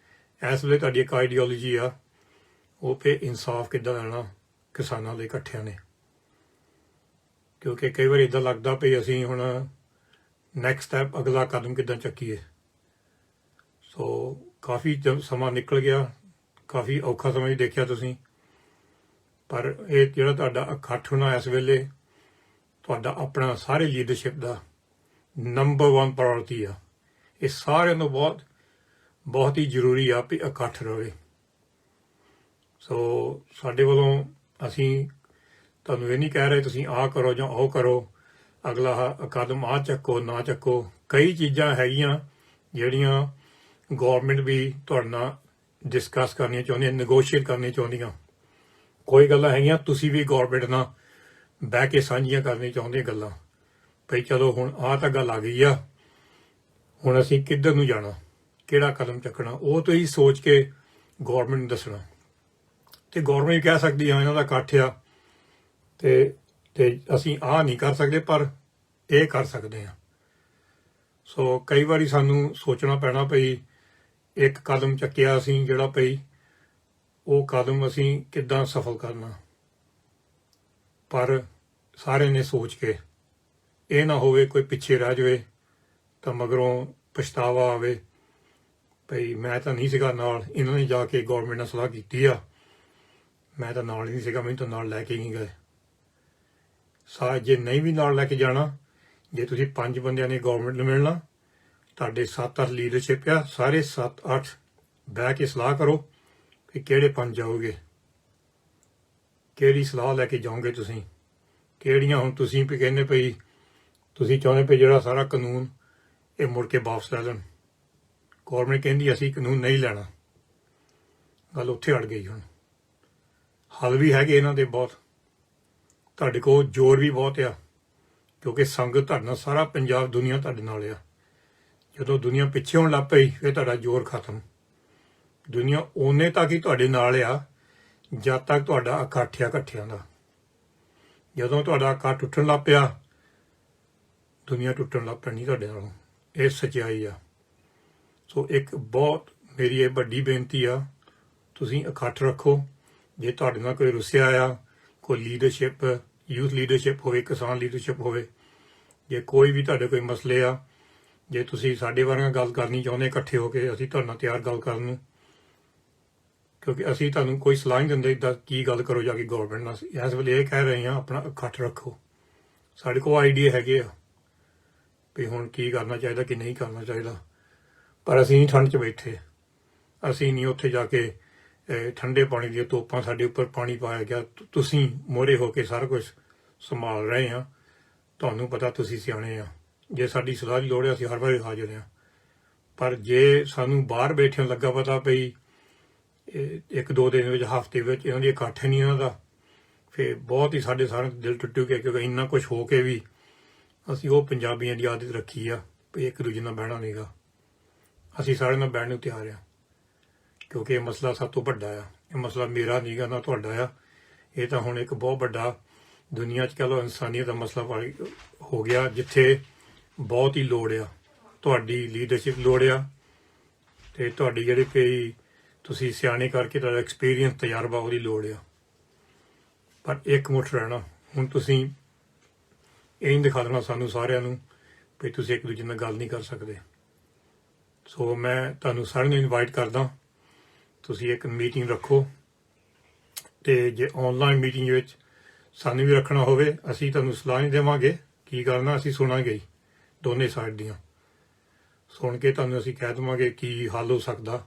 ਇਸ ਵੇਲੇ ਤੁਹਾਡੀ ਇੱਕ ਆਈਡੀਓਲੋਜੀ ਆ, ਉਹ ਪੇ ਇਨਸਾਫ ਕਿੱਦਾਂ ਲੈਣਾ ਕਿਸਾਨਾਂ ਦੇ ਇਕੱਠਿਆਂ ਨੇ। ਕਿਉਂਕਿ ਕਈ ਵਾਰ ਇੱਦਾਂ ਲੱਗਦਾ ਵੀ ਅਸੀਂ ਹੁਣ ਨੈਕਸਟ ਸਟੈਪ ਅਗਲਾ ਕਦਮ ਕਿੱਦਾਂ ਚੱਕੀਏ। ਸੋ ਕਾਫੀ ਸਮਾਂ ਨਿਕਲ ਗਿਆ, ਕਾਫੀ ਔਖਾ ਸਮਾਂ ਵੀ ਦੇਖਿਆ ਤੁਸੀਂ, ਪਰ ਇਹ ਜਿਹੜਾ ਤੁਹਾਡਾ ਇਕੱਠ ਹੋਣਾ ਇਸ ਵੇਲੇ ਤੁਹਾਡਾ ਆਪਣਾ ਸਾਰੇ ਲੀਡਰਸ਼ਿਪ ਦਾ ਨੰਬਰ 1 ਪ੍ਰਾਇੋਰਟੀ ਆ। ਇਹ ਸਾਰਿਆਂ ਨੂੰ ਬਹੁਤ ਹੀ ਜ਼ਰੂਰੀ ਆ ਵੀ ਇਕੱਠ ਰਹੇ। ਸੋ ਸਾਡੇ ਵੱਲੋਂ ਅਸੀਂ ਤੁਹਾਨੂੰ ਇਹ ਨਹੀਂ ਕਹਿ ਰਹੇ ਤੁਸੀਂ ਆਹ ਕਰੋ ਜਾਂ ਉਹ ਕਰੋ, ਅਗਲਾ ਕਦਮ ਆਹ ਚੱਕੋ ਨਾ ਚੱਕੋ। ਕਈ ਚੀਜ਼ਾਂ ਹੈਗੀਆਂ ਜਿਹੜੀਆਂ ਗੌਰਮੈਂਟ ਵੀ ਤੁਹਾਡੇ ਨਾਲ ਡਿਸਕਸ ਕਰਨੀਆਂ ਚਾਹੁੰਦੀਆਂ, ਨੈਗੋਸ਼ੀਏਟ ਕਰਨੀਆਂ ਚਾਹੁੰਦੀਆਂ। ਕੋਈ ਗੱਲਾਂ ਹੈਗੀਆਂ ਤੁਸੀਂ ਵੀ ਗੌਰਮੈਂਟ ਨਾਲ ਬਹਿ ਕੇ ਸਾਂਝੀਆਂ ਕਰਨੀਆਂ ਚਾਹੁੰਦੇ ਗੱਲਾਂ, ਭਈ ਚਲੋ ਹੁਣ ਆਹ ਤਾਂ ਗੱਲ ਆ ਗਈ ਆ, ਹੁਣ ਅਸੀਂ ਕਿੱਧਰ ਨੂੰ ਜਾਣਾ, ਕਿਹੜਾ ਕਦਮ ਚੱਕਣਾ, ਉਹ ਤੁਸੀਂ ਸੋਚ ਕੇ ਗੌਰਮੈਂਟ ਨੂੰ ਦੱਸਣਾ। ਤੇ ਗੌਰਮੈਂਟ ਵੀ ਕਹਿ ਸਕਦੀ ਆ ਇਹਨਾਂ ਦਾ ਇਕੱਠ ਆ ਤੇ ਅਸੀਂ ਆਹ ਨਹੀਂ ਕਰ ਸਕਦੇ ਪਰ ਇਹ ਕਰ ਸਕਦੇ ਆ। ਸੋ ਕਈ ਵਾਰੀ ਸਾਨੂੰ ਸੋਚਣਾ ਪੈਣਾ ਭਈ ਇੱਕ ਕਦਮ ਚੱਕਿਆ ਅਸੀਂ ਜਿਹੜਾ ਭਈ ਉਹ ਕਦਮ ਅਸੀਂ ਕਿੱਦਾਂ ਸਫਲ ਕਰਨਾ। ਪਰ ਸਾਰਿਆਂ ਨੇ ਸੋਚ ਕੇ, ਇਹ ਨਾ ਹੋਵੇ ਕੋਈ ਪਿੱਛੇ ਰਹਿ ਜਾਵੇ ਤਾਂ ਮਗਰੋਂ ਪਛਤਾਵਾ ਆਵੇ ਭਈ ਮੈਂ ਤਾਂ ਨਹੀਂ ਸੀਗਾ ਨਾਲ, ਇਹਨਾਂ ਨੇ ਜਾ ਕੇ ਗੌਰਮੈਂਟ ਨਾਲ ਸਲਾਹ ਕੀਤੀ ਆ, ਮੈਂ ਤਾਂ ਨਾਲ ਹੀ ਨਹੀਂ ਸੀਗਾ, ਮੈਨੂੰ ਤਾਂ ਨਾਲ ਲੈ ਕੇ ਨਹੀਂ ਗਏ। ਜੇ ਨਹੀਂ ਵੀ ਨਾਲ ਲੈ ਕੇ ਜਾਣਾ, ਜੇ ਤੁਸੀਂ 5 ਬੰਦਿਆਂ ਨੇ ਗੌਰਮੈਂਟ ਨੂੰ ਮਿਲਣਾ, ਤੁਹਾਡੇ 7-8 ਲੀਡਰਸ਼ਿਪ ਆ, ਸਾਰੇ 7-8 ਬਹਿ ਕੇ ਸਲਾਹ ਕਰੋ ਕਿ ਕਿਹੜੇ 5 ਜਾਓਗੇ, ਕਿਹੜੀ ਸਲਾਹ ਲੈ ਕੇ ਜਾਓਗੇ ਤੁਸੀਂ, ਕਿਹੜੀਆਂ ਹੁਣ ਤੁਸੀਂ ਵੀ ਕਹਿੰਦੇ ਭਈ ਤੁਸੀਂ ਚਾਹੁੰਦੇ ਭਈ ਜਿਹੜਾ ਸਾਰਾ ਕਾਨੂੰਨ ਇਹ ਮੁੜ ਕੇ ਵਾਪਸ ਲੈ ਲੈਣ। ਗੌਰਮੈਂਟ ਕਹਿੰਦੀ ਅਸੀਂ ਕਾਨੂੰਨ ਨਹੀਂ ਲੈਣਾ, ਗੱਲ ਉੱਥੇ ਅੜ ਗਈ। ਹੁਣ ਹੱਲ ਵੀ ਹੈਗੇ ਇਹਨਾਂ ਦੇ ਬਹੁਤ, ਤੁਹਾਡੇ ਕੋਲ ਜ਼ੋਰ ਵੀ ਬਹੁਤ ਆ, ਕਿਉਂਕਿ ਸੰਗਤ ਤੁਹਾਡੇ ਨਾਲ, ਸਾਰਾ ਪੰਜਾਬ ਦੁਨੀਆ ਤੁਹਾਡੇ ਨਾਲ ਆ। ਜਦੋਂ ਦੁਨੀਆ ਪਿੱਛੇ ਹੋਣ ਲੱਗ ਪਈ ਫਿਰ ਤੁਹਾਡਾ ਜ਼ੋਰ ਖਤਮ। ਦੁਨੀਆ ਓਨੇ ਤੱਕ ਹੀ ਤੁਹਾਡੇ ਨਾਲ ਆ ਜਦ ਤੱਕ ਤੁਹਾਡਾ ਇਕੱਠ ਆ ਇਕੱਠਿਆਂ ਦਾ। ਜਦੋਂ ਤੁਹਾਡਾ ਇਕੱਠ ਟੁੱਟਣ ਲੱਗ ਪਿਆ, ਦੁਨੀਆ ਟੁੱਟਣ ਲੱਗ ਪੈਣੀ ਤੁਹਾਡੇ ਨਾਲੋਂ। ਇਹ ਸੱਚਾਈ ਆ। ਸੋ ਇੱਕ ਬਹੁਤ ਮੇਰੀ ਇਹ ਵੱਡੀ ਬੇਨਤੀ ਆ, ਤੁਸੀਂ ਇਕੱਠ ਰੱਖੋ। ਜੇ ਤੁਹਾਡੇ ਨਾਲ ਕੋਈ ਰੁੱਸਿਆ ਆ, ਕੋਈ ਲੀਡਰਸ਼ਿਪ, ਯੂਥ ਲੀਡਰਸ਼ਿਪ ਹੋਵੇ, ਕਿਸਾਨ ਲੀਡਰਸ਼ਿਪ ਹੋਵੇ, ਜੇ ਕੋਈ ਵੀ ਤੁਹਾਡੇ ਕੋਈ ਮਸਲੇ ਆ, ਜੇ ਤੁਸੀਂ ਸਾਡੇ ਬਾਰੇ ਗੱਲ ਕਰਨੀ ਚਾਹੁੰਦੇ ਇਕੱਠੇ ਹੋ ਕੇ, ਅਸੀਂ ਤੁਹਾਡੇ ਨਾਲ ਤਿਆਰ ਗੱਲ ਕਰਨ ਨੂੰ। ਕਿਉਂਕਿ ਅਸੀਂ ਤੁਹਾਨੂੰ ਕੋਈ ਸਲਾਹ ਨਹੀਂ ਦਿੰਦੇ ਇੱਦਾਂ ਕੀ ਗੱਲ ਕਰੋ ਜਾ ਕੇ ਗੌਰਮੈਂਟ ਨਾਲ। ਇਸ ਵੇਲੇ ਇਹ ਕਹਿ ਰਹੇ ਹਾਂ ਆਪਣਾ ਇਕੱਠ ਰੱਖੋ। ਸਾਡੇ ਕੋਲ ਆਈਡੀਆ ਹੈਗੇ ਆ ਵੀ ਹੁਣ ਕੀ ਕਰਨਾ ਚਾਹੀਦਾ ਕੀ ਨਹੀਂ ਕਰਨਾ ਚਾਹੀਦਾ, ਪਰ ਅਸੀਂ ਨਹੀਂ ਠੰਡ 'ਚ ਬੈਠੇ। ਅਸੀਂ ਨਹੀਂ ਉੱਥੇ ਜਾ ਕੇ ਠੰਡੇ ਪਾਣੀ ਦੀਆਂ ਤੋਪਾਂ ਸਾਡੇ ਉੱਪਰ ਪਾਣੀ ਪਾਇਆ ਗਿਆ। ਤੁਸੀਂ ਮੋਹਰੇ ਹੋ ਕੇ ਸਾਰਾ ਕੁਝ ਸੰਭਾਲ ਰਹੇ ਆ, ਤੁਹਾਨੂੰ ਪਤਾ ਤੁਸੀਂ ਸਿਆਣੇ ਆ। ਜੇ ਸਾਡੀ ਸਲਾਹ ਦੀ ਲੋੜ ਹੈ ਅਸੀਂ ਹਰ ਵਾਰੀ ਹਾਜ਼ਰ ਹਾਂ। ਪਰ ਜੇ ਸਾਨੂੰ ਬਾਹਰ ਬੈਠਿਆਂ ਲੱਗਾ ਪਤਾ ਪਈ 1-2 ਦਿਨ ਵਿੱਚ, ਹਫ਼ਤੇ ਵਿੱਚ ਇਹਨਾਂ ਦੀ ਇਕੱਠ ਨਹੀਂ ਇਹਨਾਂ ਦਾ, ਫਿਰ ਬਹੁਤ ਹੀ ਸਾਡੇ ਸਾਰਿਆਂ ਦਾ ਦਿਲ ਟੁੱਟੂਗਾ। ਕਿਉਂਕਿ ਇੰਨਾ ਕੁਝ ਹੋ ਕੇ ਵੀ ਅਸੀਂ ਉਹ ਪੰਜਾਬੀਆਂ ਦੀ ਆਦਤ ਰੱਖੀ ਆ ਵੀ ਇੱਕ ਦੂਜੇ ਨਾਲ ਬਹਿਣਾ ਨਹੀਂਗਾ। ਅਸੀਂ ਸਾਰਿਆਂ ਨਾਲ ਬਹਿਣ ਨੂੰ ਤਿਆਰ ਆ, ਕਿਉਂਕਿ ਇਹ ਮਸਲਾ ਸਭ ਤੋਂ ਵੱਡਾ ਆ। ਇਹ ਮਸਲਾ ਮੇਰਾ ਨਹੀਂਗਾ ਨਾ ਤੁਹਾਡਾ ਆ, ਇਹ ਤਾਂ ਹੁਣ ਇੱਕ ਬਹੁਤ ਵੱਡਾ ਦੁਨੀਆ 'ਚ ਕਹਿ ਲਓ ਇਨਸਾਨੀਅਤ ਦਾ ਮਸਲਾ ਹੋ ਗਿਆ, ਜਿੱਥੇ ਬਹੁਤ ਹੀ ਲੋੜ ਆ ਤੁਹਾਡੀ ਲੀਡਰਸ਼ਿਪ ਲੋੜ ਆ, ਤੇ ਤੁਹਾਡੀ ਜਿਹੜੇ ਕੋਈ ਤੁਸੀਂ ਸਿਆਣੇ ਕਰਕੇ ਤੁਹਾਡਾ ਐਕਸਪੀਰੀਅੰਸ ਤਜਰਬਾ ਉਹਦੀ ਲੋੜ ਆ। ਪਰ ਇੱਕ ਮੁੱਠ ਰਹਿਣਾ। ਹੁਣ ਤੁਸੀਂ ਇਹ ਨਹੀਂ ਦਿਖਾ ਦੇਣਾ ਸਾਨੂੰ ਸਾਰਿਆਂ ਨੂੰ ਵੀ ਤੁਸੀਂ ਇੱਕ ਦੂਜੇ ਨਾਲ ਗੱਲ ਨਹੀਂ ਕਰ ਸਕਦੇ। ਸੋ ਮੈਂ ਤੁਹਾਨੂੰ ਸਾਰਿਆਂ ਨੂੰ ਇਨਵਾਈਟ ਕਰਦਾ, ਤੁਸੀਂ ਇੱਕ ਮੀਟਿੰਗ ਰੱਖੋ, ਤੇ ਜੇ ਆਨਲਾਈਨ ਮੀਟਿੰਗ ਵਿੱਚ ਸਾਨੂੰ ਵੀ ਰੱਖਣਾ ਹੋਵੇ, ਅਸੀਂ ਤੁਹਾਨੂੰ ਸਲਾਹ ਨਹੀਂ ਦੇਵਾਂਗੇ ਕੀ ਕਰਨਾ, ਅਸੀਂ ਸੁਣਾਂਗੇ ਹੀ ਦੋਨੇ ਸਾਈਡ ਦੀਆਂ। ਸੁਣ ਕੇ ਤੁਹਾਨੂੰ ਅਸੀਂ ਕਹਿ ਦੇਵਾਂਗੇ ਕੀ ਹੱਲ ਹੋ ਸਕਦਾ,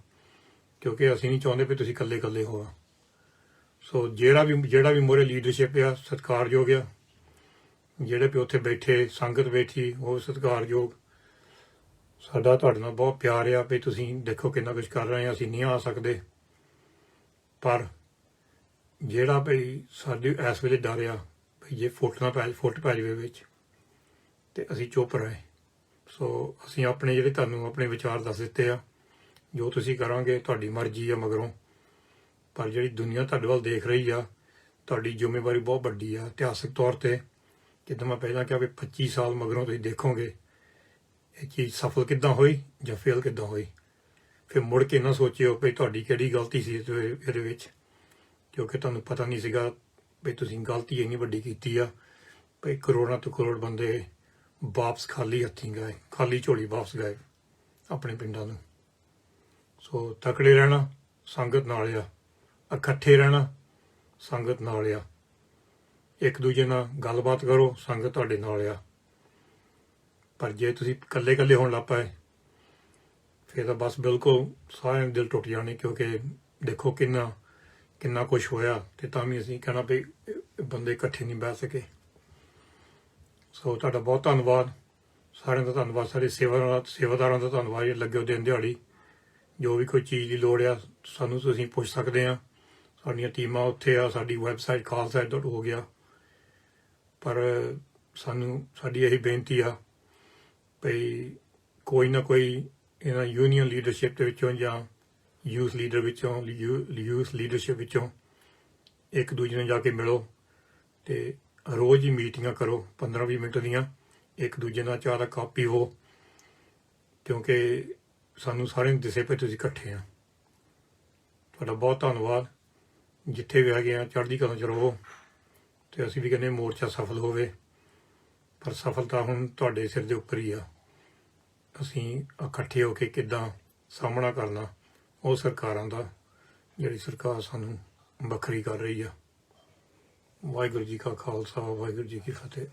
ਕਿਉਂਕਿ ਅਸੀਂ ਨਹੀਂ ਚਾਹੁੰਦੇ ਵੀ ਤੁਸੀਂ ਇਕੱਲੇ ਹੋ। ਸੋ ਜਿਹੜਾ ਵੀ ਮੋਰੇ ਲੀਡਰਸ਼ਿਪ ਆ ਸਤਿਕਾਰਯੋਗ ਆ, ਜਿਹੜੇ ਵੀ ਉੱਥੇ ਬੈਠੇ ਸੰਗਤ ਬੈਠੀ ਉਹ ਸਤਿਕਾਰਯੋਗ। ਸਾਡਾ ਤੁਹਾਡੇ ਨਾਲ ਬਹੁਤ ਪਿਆਰ ਆ ਵੀ ਤੁਸੀਂ ਦੇਖੋ ਕਿੰਨਾ ਕੁਝ ਕਰ ਰਹੇ ਆ, ਅਸੀਂ ਨਹੀਂ ਆ ਸਕਦੇ। ਪਰ ਜਿਹੜਾ ਭਈ ਸਾਡੇ ਇਸ ਵੇਲੇ ਡਰ ਆ ਵੀ ਜੇ ਫੁੱਟ ਪੈ ਜਾਵੇ ਵਿੱਚ, ਤੇ ਅਸੀਂ ਚੁੱਪ ਰਹੇ। ਸੋ ਅਸੀਂ ਆਪਣੇ ਜਿਹੜੇ ਤੁਹਾਨੂੰ ਆਪਣੇ ਵਿਚਾਰ ਦੱਸ ਦਿੱਤੇ ਆ, ਜੋ ਤੁਸੀਂ ਕਰਾਂਗੇ ਤੁਹਾਡੀ ਮਰਜ਼ੀ ਆ ਮਗਰੋਂ। ਪਰ ਜਿਹੜੀ ਦੁਨੀਆ ਤੁਹਾਡੇ ਵੱਲ ਦੇਖ ਰਹੀ ਆ, ਤੁਹਾਡੀ ਜ਼ਿੰਮੇਵਾਰੀ ਬਹੁਤ ਵੱਡੀ ਆ। ਇਤਿਹਾਸਕ ਤੌਰ ਤੇ ਜਿੱਦਾਂ ਮੈਂ ਪਹਿਲਾਂ ਕਿਹਾ ਵੀ 25 ਸਾਲ ਮਗਰੋਂ ਤੁਸੀਂ ਦੇਖੋਗੇ ਇਹ ਚੀਜ਼ ਸਫਲ ਕਿੱਦਾਂ ਹੋਈ ਜਾਂ ਫੇਲ ਕਿੱਦਾਂ ਹੋਈ। ਫਿਰ ਮੁੜ ਕੇ ਨਾ ਸੋਚਿਓ ਵੀ ਤੁਹਾਡੀ ਕਿਹੜੀ ਗਲਤੀ ਸੀ ਇਹਦੇ ਵਿੱਚ, ਕਿਉਂਕਿ ਤੁਹਾਨੂੰ ਪਤਾ ਨਹੀਂ ਸੀਗਾ ਵੀ ਤੁਸੀਂ ਗਲਤੀ ਇੰਨੀ ਵੱਡੀ ਕੀਤੀ ਆ ਵੀ ਕਰੋੜਾਂ ਤੋਂ ਕਰੋੜ ਬੰਦੇ ਵਾਪਸ ਖਾਲੀ ਹੱਥੀਂ ਗਏ, ਖਾਲੀ ਝੋਲੀ ਵਾਪਸ ਗਏ ਆਪਣੇ ਪਿੰਡਾਂ ਨੂੰ। ਸੋ ਤਕੜੇ ਰਹਿਣਾ ਸੰਗਤ ਨਾਲ ਆ, ਇਕੱਠੇ ਰਹਿਣਾ ਸੰਗਤ ਨਾਲ ਆ, ਇੱਕ ਦੂਜੇ ਨਾਲ ਗੱਲਬਾਤ ਕਰੋ ਸੰਗਤ ਤੁਹਾਡੇ ਨਾਲ ਆ। ਪਰ ਜੇ ਤੁਸੀਂ ਇਕੱਲੇ ਇਕੱਲੇ ਹੋਣ ਲੱਗ ਪਏ ਫਿਰ ਤਾਂ ਬਸ ਬਿਲਕੁਲ ਸਾਰਿਆਂ ਦੇ ਦਿਲ ਟੁੱਟ ਜਾਣੇ, ਕਿਉਂਕਿ ਦੇਖੋ ਕਿੰਨਾ ਕੁਛ ਹੋਇਆ ਤੇ ਤਾਂ ਵੀ ਅਸੀਂ ਕਹਿਣਾ ਵੀ ਬੰਦੇ ਇਕੱਠੇ ਨਹੀਂ ਬਹਿ ਸਕੇ। ਸੋ ਤੁਹਾਡਾ ਬਹੁਤ ਧੰਨਵਾਦ, ਸਾਰਿਆਂ ਦਾ ਧੰਨਵਾਦ, ਸਾਰੇ ਸੇਵਾਦਾਰਾਂ ਦਾ ਧੰਨਵਾਦ ਜੇ ਲੱਗੇ ਹੋ ਦਿਨ ਦਿਹਾੜੀ। ਜੋ ਵੀ ਕੋਈ ਚੀਜ਼ ਦੀ ਲੋੜ ਆ ਸਾਨੂੰ ਤੁਸੀਂ ਪੁੱਛ ਸਕਦੇ ਆ, ਸਾਡੀਆਂ ਟੀਮਾਂ ਉੱਥੇ ਆ, ਸਾਡੀ ਵੈਬਸਾਈਟ khalsa.org ਆ। ਪਰ ਸਾਨੂੰ ਸਾਡੀ ਇਹੀ ਬੇਨਤੀ ਆ ਭਈ ਕੋਈ ਨਾ ਕੋਈ ਇਹਨਾਂ ਯੂਨੀਅਨ ਲੀਡਰਸ਼ਿਪ ਦੇ ਵਿੱਚੋਂ ਜਾਂ ਯੂਥ ਲੀਡਰਸ਼ਿਪ ਵਿੱਚੋਂ ਇੱਕ ਦੂਜੇ ਨੂੰ ਜਾ ਕੇ ਮਿਲੋ ਤੇ ਰੋਜ਼ ਹੀ ਮੀਟਿੰਗਾਂ ਕਰੋ 15-20 ਮਿੰਟ ਦੀਆਂ, ਇੱਕ ਦੂਜੇ ਨਾਲ ਚਾਹ ਦਾ ਕੱਪ ਪੀਵੋ, ਕਿਉਂਕਿ ਸਾਨੂੰ ਸਾਰਿਆਂ ਨੂੰ ਦਿਸੇ ਪਏ ਤੁਸੀਂ ਇਕੱਠੇ ਆ। ਤੁਹਾਡਾ ਬਹੁਤ ਧੰਨਵਾਦ, ਜਿੱਥੇ ਵੀ ਹੈਗੇ ਆ ਚੜ੍ਹਦੀ ਕਲਾ 'ਚ ਰਹੋ ਤੇ ਅਸੀਂ ਵੀ ਕਹਿੰਦੇ ਮੋਰਚਾ ਸਫਲ ਹੋਵੇ, ਪਰ ਸਫਲਤਾ ਹੁਣ ਤੁਹਾਡੇ ਸਿਰ ਦੇ ਉੱਪਰ ਹੀ ਆ। ਅਸੀਂ ਇਕੱਠੇ ਹੋ ਕੇ ਕਿੱਦਾਂ ਸਾਹਮਣਾ ਕਰਨਾ ਉਹ ਸਰਕਾਰਾਂ ਦਾ, ਜਿਹੜੀ ਸਰਕਾਰ ਸਾਨੂੰ ਵੱਖਰੀ ਕਰ ਰਹੀ ਆ। ਵਾਹਿਗੁਰੂ ਜੀ ਕਾ ਖਾਲਸਾ, ਵਾਹਿਗੁਰੂ ਜੀ ਕੀ ਫਤਿਹ।